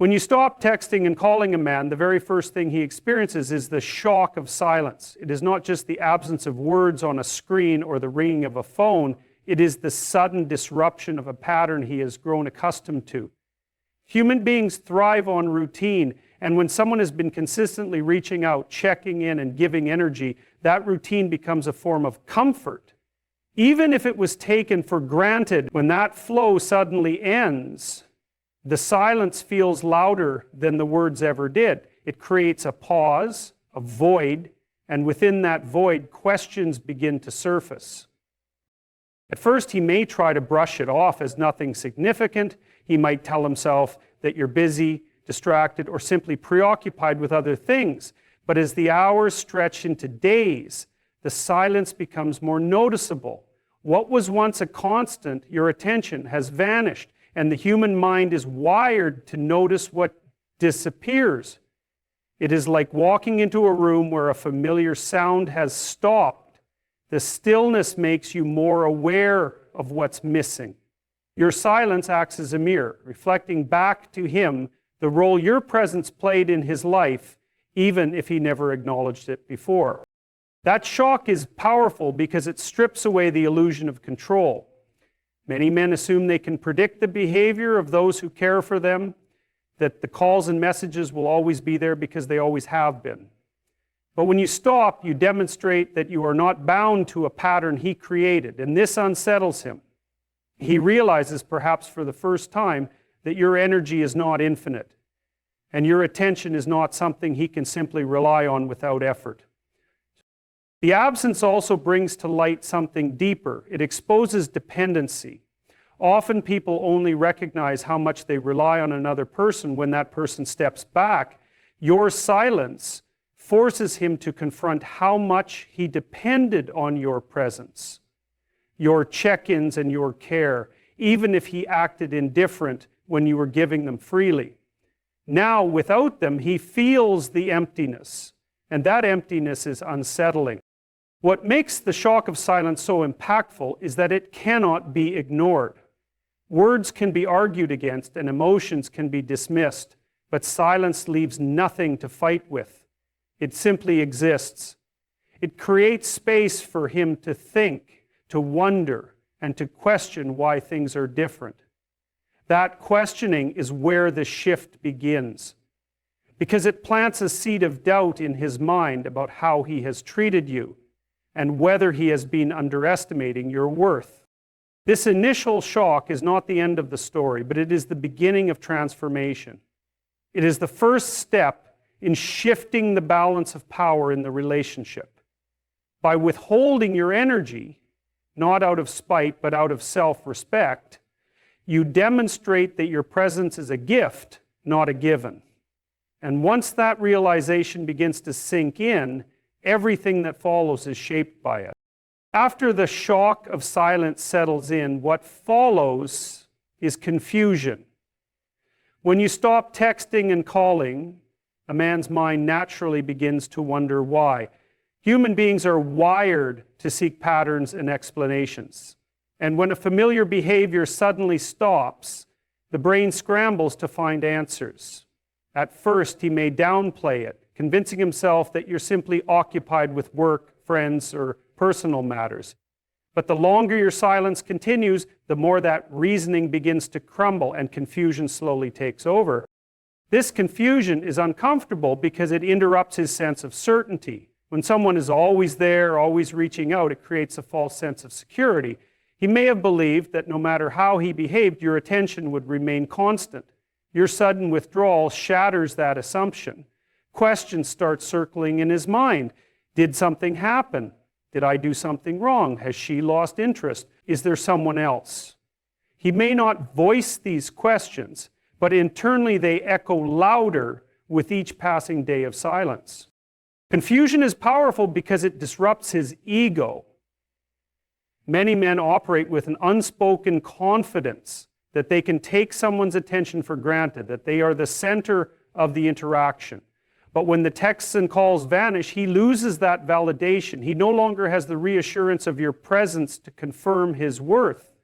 When you stop texting and calling a man, the very first thing he experiences is the shock of silence. It is not just the absence of words on a screen or the ringing of a phone, it is the sudden disruption of a pattern he has grown accustomed to. Human beings thrive on routine, and when someone has been consistently reaching out, checking in, and giving energy, that routine becomes a form of comfort. Even if it was taken for granted, when that flow suddenly ends, the silence feels louder than the words ever did. It creates a pause, a void, and within that void, questions begin to surface. At first, he may try to brush it off as nothing significant. He might tell himself that you're busy, distracted, or simply preoccupied with other things. But as the hours stretch into days, the silence becomes more noticeable. What was once a constant, your attention, has vanished. And the human mind is wired to notice what disappears. It is like walking into a room where a familiar sound has stopped. The stillness makes you more aware of what's missing. Your silence acts as a mirror, reflecting back to him the role your presence played in his life, even if he never acknowledged it before. That shock is powerful because it strips away the illusion of control. Many men assume they can predict the behavior of those who care for them, that the calls and messages will always be there because they always have been. But when you stop, you demonstrate that you are not bound to a pattern he created, and this unsettles him. He realizes, perhaps for the first time, that your energy is not infinite, and your attention is not something he can simply rely on without effort. The absence also brings to light something deeper. It exposes dependency. Often people only recognize how much they rely on another person when that person steps back. Your silence forces him to confront how much he depended on your presence, your check-ins and your care, even if he acted indifferent when you were giving them freely. Now, without them, he feels the emptiness, and that emptiness is unsettling. What makes the shock of silence so impactful is that it cannot be ignored. Words can be argued against and emotions can be dismissed, but silence leaves nothing to fight with. It simply exists. It creates space for him to think, to wonder, and to question why things are different. That questioning is where the shift begins, because it plants a seed of doubt in his mind about how he has treated you, and whether he has been underestimating your worth. This initial shock is not the end of the story, but it is the beginning of transformation. It is the first step in shifting the balance of power in the relationship. By withholding your energy, not out of spite, but out of self-respect, you demonstrate that your presence is a gift, not a given. And once that realization begins to sink in, everything that follows is shaped by it. After the shock of silence settles in, what follows is confusion. When you stop texting and calling, a man's mind naturally begins to wonder why. Human beings are wired to seek patterns and explanations. And when a familiar behavior suddenly stops, the brain scrambles to find answers. At first, he may downplay it, convincing himself that you're simply occupied with work, friends, or personal matters. But the longer your silence continues, the more that reasoning begins to crumble and confusion slowly takes over. This confusion is uncomfortable because it interrupts his sense of certainty. When someone is always there, always reaching out, it creates a false sense of security. He may have believed that no matter how he behaved, your attention would remain constant. Your sudden withdrawal shatters that assumption. Questions start circling in his mind. Did something happen? Did I do something wrong? Has she lost interest? Is there someone else? He may not voice these questions, but internally they echo louder with each passing day of silence. Confusion is powerful because it disrupts his ego. Many men operate with an unspoken confidence that they can take someone's attention for granted, that they are the center of the interaction. But when the texts and calls vanish, he loses that validation. He no longer has the reassurance of your presence to confirm his worth.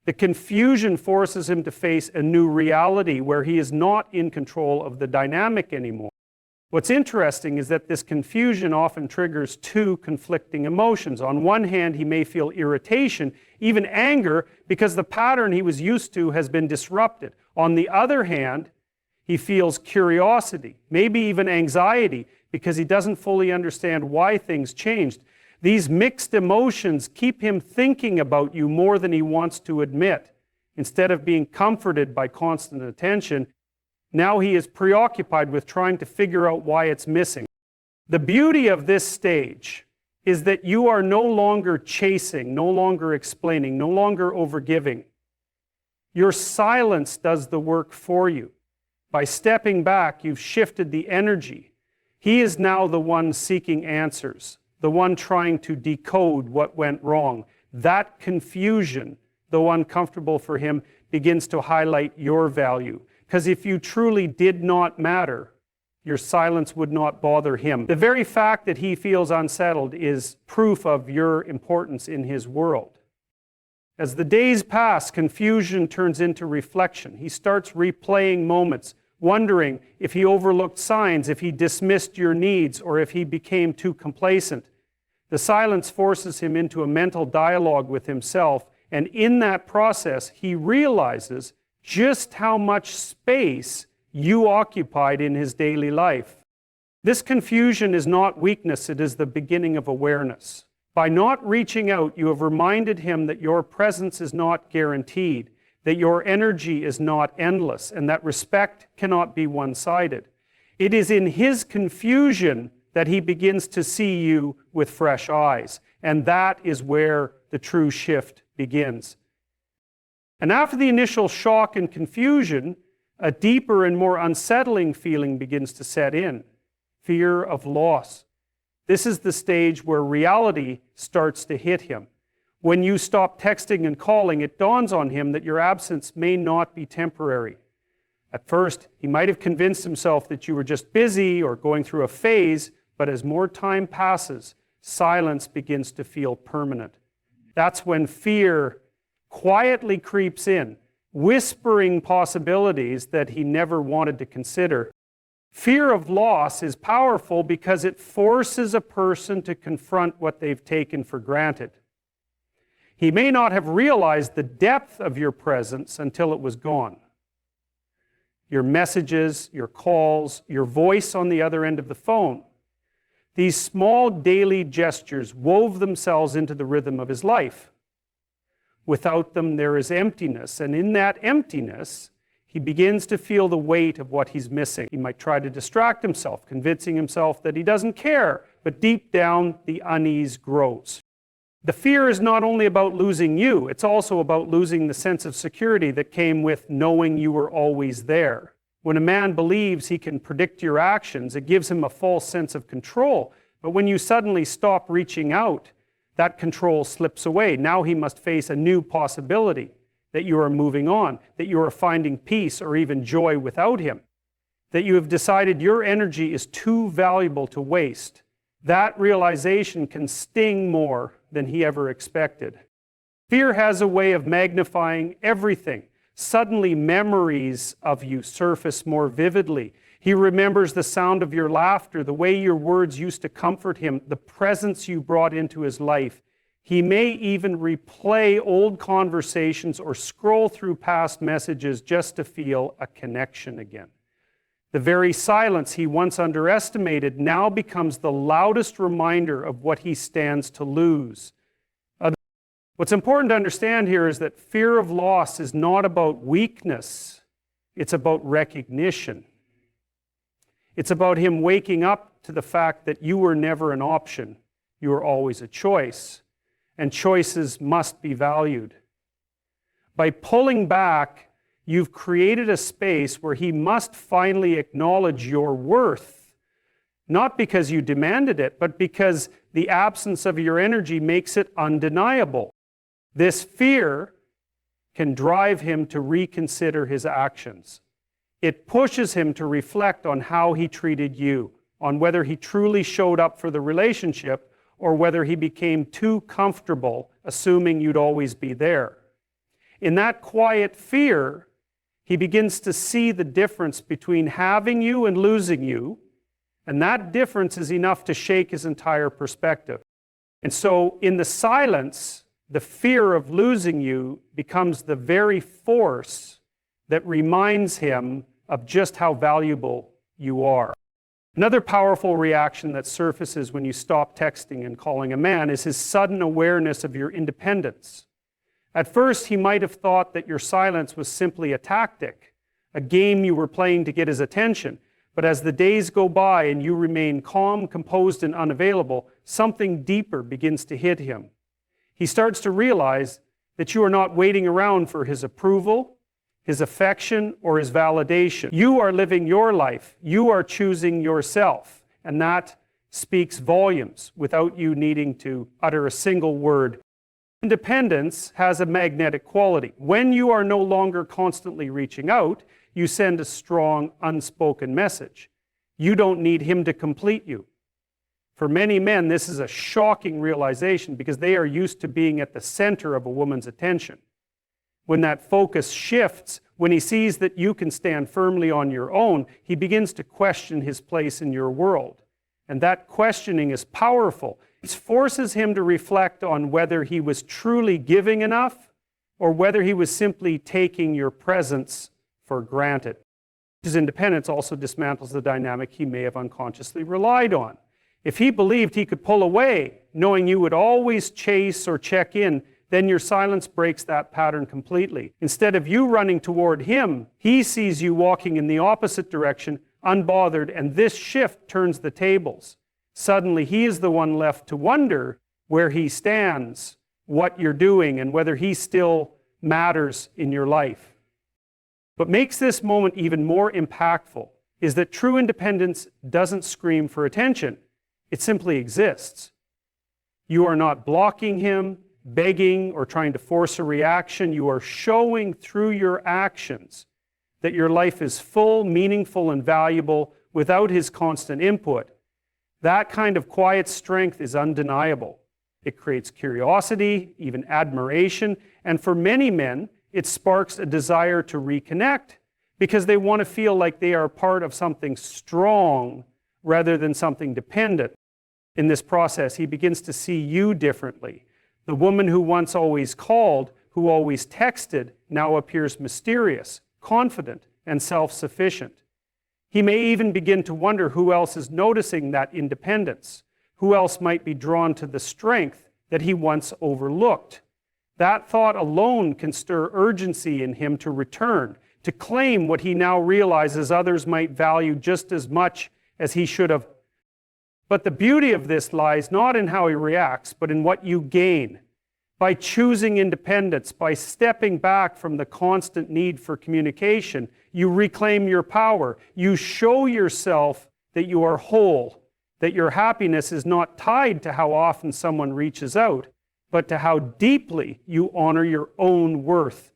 The confusion forces him to face a new reality where he is not in control of the dynamic anymore. What's interesting is that this confusion often triggers two conflicting emotions. On one hand, he may feel irritation, even anger, because the pattern he was used to has been disrupted. On the other hand, he feels curiosity, maybe even anxiety, because he doesn't fully understand why things changed. These mixed emotions keep him thinking about you more than he wants to admit. Instead of being comforted by constant attention, now he is preoccupied with trying to figure out why it's missing. The beauty of this stage is that you are no longer chasing, no longer explaining, no longer overgiving. Your silence does the work for you. By stepping back, you've shifted the energy. He is now the one seeking answers, the one trying to decode what went wrong. That confusion, though uncomfortable for him, begins to highlight your value. Because if you truly did not matter, your silence would not bother him. The very fact that he feels unsettled is proof of your importance in his world. As the days pass, confusion turns into reflection. He starts replaying moments, wondering if he overlooked signs, if he dismissed your needs, or if he became too complacent. The silence forces him into a mental dialogue with himself, and in that process, he realizes just how much space you occupied in his daily life. This confusion is not weakness, it is the beginning of awareness. By not reaching out, you have reminded him that your presence is not guaranteed, that your energy is not endless, and that respect cannot be one-sided. It is in his confusion that he begins to see you with fresh eyes, and that is where the true shift begins. And after the initial shock and confusion, a deeper and more unsettling feeling begins to set in, fear of loss. This is the stage where reality starts to hit him. When you stop texting and calling, it dawns on him that your absence may not be temporary. At first, he might have convinced himself that you were just busy or going through a phase, but as more time passes, silence begins to feel permanent. That's when fear quietly creeps in, whispering possibilities that he never wanted to consider. Fear of loss is powerful because it forces a person to confront what they've taken for granted. He may not have realized the depth of your presence until it was gone. Your messages, your calls, your voice on the other end of the phone. These small daily gestures wove themselves into the rhythm of his life. Without them, there is emptiness, and in that emptiness, he begins to feel the weight of what he's missing. He might try to distract himself, convincing himself that he doesn't care, but deep down, the unease grows. The fear is not only about losing you, it's also about losing the sense of security that came with knowing you were always there. When a man believes he can predict your actions, it gives him a false sense of control. But when you suddenly stop reaching out, that control slips away. Now he must face a new possibility, that you are moving on, that you are finding peace or even joy without him, that you have decided your energy is too valuable to waste. That realization can sting more than he ever expected. Fear has a way of magnifying everything. Suddenly, memories of you surface more vividly. He remembers the sound of your laughter, the way your words used to comfort him, the presence you brought into his life. He may even replay old conversations or scroll through past messages just to feel a connection again. The very silence he once underestimated now becomes the loudest reminder of what he stands to lose. What's important to understand here is that fear of loss is not about weakness. It's about recognition. It's about him waking up to the fact that you were never an option. You were always a choice, and choices must be valued. By pulling back, you've created a space where he must finally acknowledge your worth, not because you demanded it, but because the absence of your energy makes it undeniable. This fear can drive him to reconsider his actions. It pushes him to reflect on how he treated you, on whether he truly showed up for the relationship or whether he became too comfortable assuming you'd always be there. In that quiet fear, he begins to see the difference between having you and losing you, and that difference is enough to shake his entire perspective. And so in the silence, the fear of losing you becomes the very force that reminds him of just how valuable you are. Another powerful reaction that surfaces when you stop texting and calling a man is his sudden awareness of your independence. At first, he might have thought that your silence was simply a tactic, a game you were playing to get his attention. But as the days go by and you remain calm, composed, and unavailable, something deeper begins to hit him. He starts to realize that you are not waiting around for his approval, his affection, or his validation. You are living your life. You are choosing yourself. And that speaks volumes without you needing to utter a single word. Independence has a magnetic quality. When you are no longer constantly reaching out, you send a strong, unspoken message. You don't need him to complete you. For many men, this is a shocking realization because they are used to being at the center of a woman's attention. When that focus shifts, when he sees that you can stand firmly on your own, he begins to question his place in your world. And that questioning is powerful. It forces him to reflect on whether he was truly giving enough or whether he was simply taking your presence for granted. His independence also dismantles the dynamic he may have unconsciously relied on. If he believed he could pull away, knowing you would always chase or check in, then your silence breaks that pattern completely. Instead of you running toward him, he sees you walking in the opposite direction, unbothered, and this shift turns the tables. Suddenly, he is the one left to wonder where he stands, what you're doing, and whether he still matters in your life. What makes this moment even more impactful is that true independence doesn't scream for attention. It simply exists. You are not blocking him, begging, or trying to force a reaction. You are showing through your actions that your life is full, meaningful, and valuable without his constant input. That kind of quiet strength is undeniable. It creates curiosity, even admiration, and for many men, it sparks a desire to reconnect because they want to feel like they are part of something strong rather than something dependent. In this process, he begins to see you differently. The woman who once always called, who always texted, now appears mysterious, confident, and self-sufficient. He may even begin to wonder who else is noticing that independence, who else might be drawn to the strength that he once overlooked. That thought alone can stir urgency in him to return, to claim what he now realizes others might value just as much as he should have. But the beauty of this lies not in how he reacts, but in what you gain. By choosing independence, by stepping back from the constant need for communication, you reclaim your power. You show yourself that you are whole, that your happiness is not tied to how often someone reaches out, but to how deeply you honor your own worth.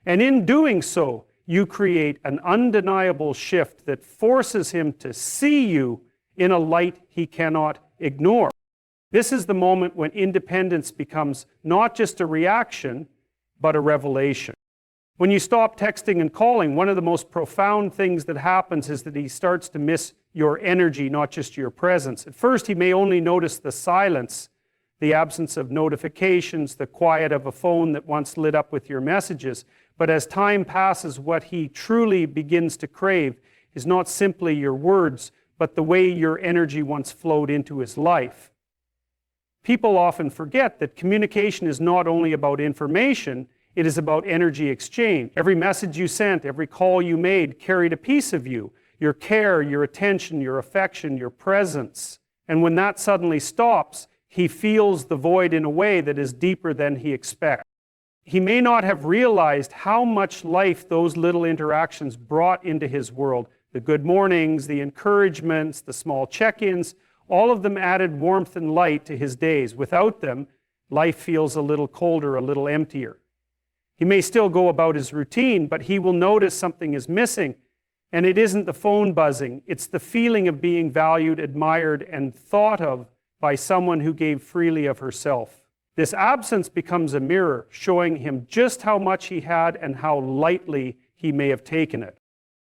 And in doing so, you create an undeniable shift that forces him to see you in a light he cannot ignore. This is the moment when independence becomes not just a reaction, but a revelation. When you stop texting and calling, one of the most profound things that happens is that he starts to miss your energy, not just your presence. At first, he may only notice the silence, the absence of notifications, the quiet of a phone that once lit up with your messages. But as time passes, what he truly begins to crave is not simply your words, but the way your energy once flowed into his life. People often forget that communication is not only about information, it is about energy exchange. Every message you sent, every call you made carried a piece of you, your care, your attention, your affection, your presence. And when that suddenly stops, he feels the void in a way that is deeper than he expects. He may not have realized how much life those little interactions brought into his world. The good mornings, the encouragements, the small check-ins, all of them added warmth and light to his days. Without them, life feels a little colder, a little emptier. He may still go about his routine, but he will notice something is missing. And it isn't the phone buzzing, it's the feeling of being valued, admired, and thought of by someone who gave freely of herself. This absence becomes a mirror, showing him just how much he had and how lightly he may have taken it.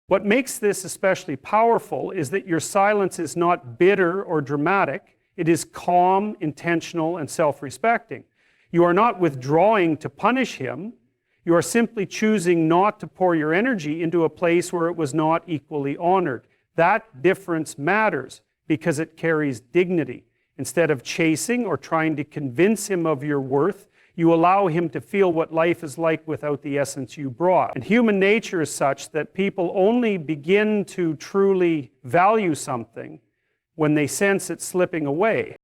What makes this especially powerful is that your silence is not bitter or dramatic. It is calm, intentional, and self-respecting. You are not withdrawing to punish him. You are simply choosing not to pour your energy into a place where it was not equally honored. That difference matters because it carries dignity. Instead of chasing or trying to convince him of your worth, you allow him to feel what life is like without the essence you brought. And human nature is such that people only begin to truly value something when they sense it slipping away.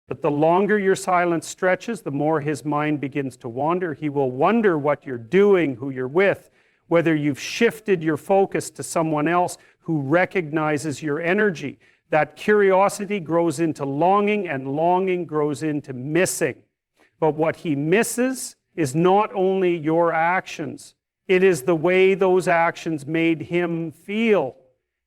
But the longer your silence stretches, the more his mind begins to wander. He will wonder what you're doing, who you're with, whether you've shifted your focus to someone else who recognizes your energy. That curiosity grows into longing, and longing grows into missing. But what he misses is not only your actions, it is the way those actions made him feel.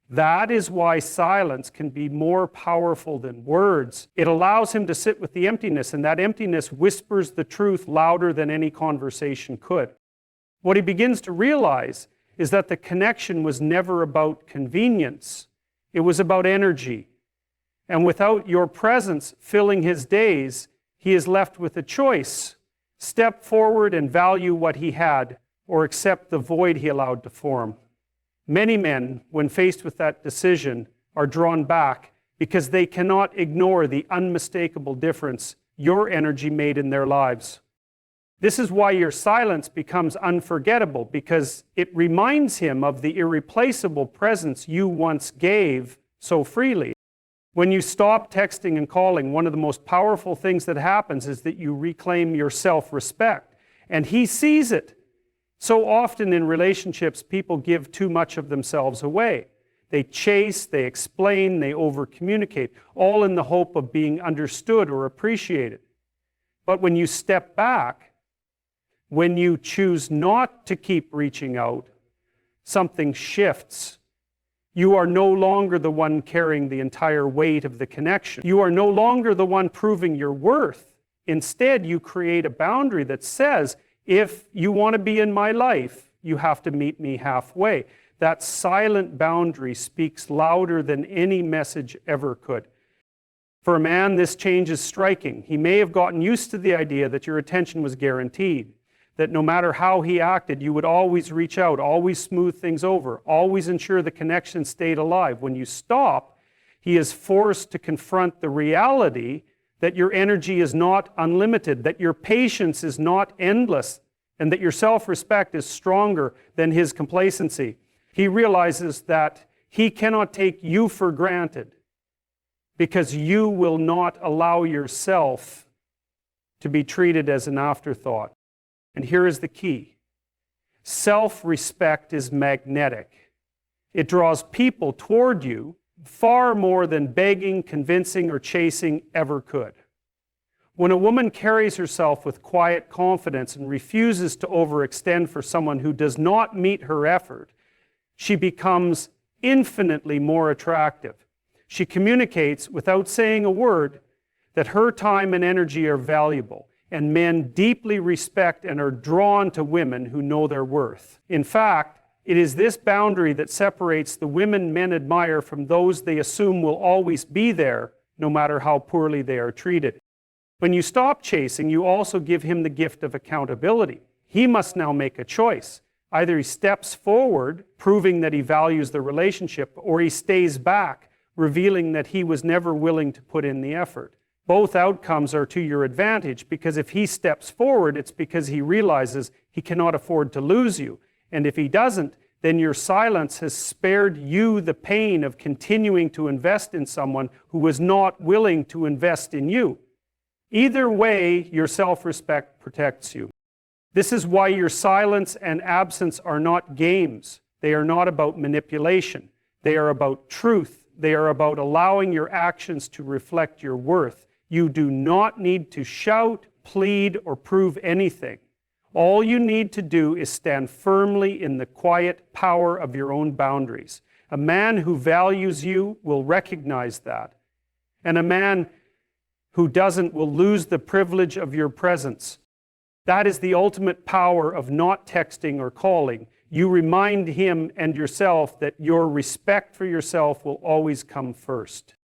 That is why silence can be more powerful than words. It allows him to sit with the emptiness, and that emptiness whispers the truth louder than any conversation could. What he begins to realize is that the connection was never about convenience. It was about energy. And without your presence filling his days, he is left with a choice. Step forward and value what he had, or accept the void he allowed to form. Many men, when faced with that decision, are drawn back because they cannot ignore the unmistakable difference your energy made in their lives. This is why your silence becomes unforgettable, because it reminds him of the irreplaceable presence you once gave so freely. When you stop texting and calling, one of the most powerful things that happens is that you reclaim your self-respect, and he sees it. So often in relationships, people give too much of themselves away. They chase, they explain, they over-communicate, all in the hope of being understood or appreciated. But when you step back, when you choose not to keep reaching out, something shifts. You are no longer the one carrying the entire weight of the connection. You are no longer the one proving your worth. Instead, you create a boundary that says, if you want to be in my life, you have to meet me halfway. That silent boundary speaks louder than any message ever could. For a man, this change is striking. He may have gotten used to the idea that your attention was guaranteed, that no matter how he acted, you would always reach out, always smooth things over, always ensure the connection stayed alive. When you stop, he is forced to confront the reality that your energy is not unlimited, that your patience is not endless, and that your self-respect is stronger than his complacency. He realizes that he cannot take you for granted because you will not allow yourself to be treated as an afterthought. And here is the key. Self-respect is magnetic. It draws people toward you far more than begging, convincing, or chasing ever could. When a woman carries herself with quiet confidence and refuses to overextend for someone who does not meet her effort, she becomes infinitely more attractive. She communicates without saying a word that her time and energy are valuable, and men deeply respect and are drawn to women who know their worth. In fact, it is this boundary that separates the women men admire from those they assume will always be there, no matter how poorly they are treated. When you stop chasing, you also give him the gift of accountability. He must now make a choice. Either he steps forward, proving that he values the relationship, or he stays back, revealing that he was never willing to put in the effort. Both outcomes are to your advantage, because if he steps forward, it's because he realizes he cannot afford to lose you. And if he doesn't, then your silence has spared you the pain of continuing to invest in someone who was not willing to invest in you. Either way, your self-respect protects you. This is why your silence and absence are not games. They are not about manipulation. They are about truth. They are about allowing your actions to reflect your worth. You do not need to shout, plead, or prove anything. All you need to do is stand firmly in the quiet power of your own boundaries. A man who values you will recognize that. And a man Who doesn't will lose the privilege of your presence. That is the ultimate power of not texting or calling. You remind him and yourself that your respect for yourself will always come first.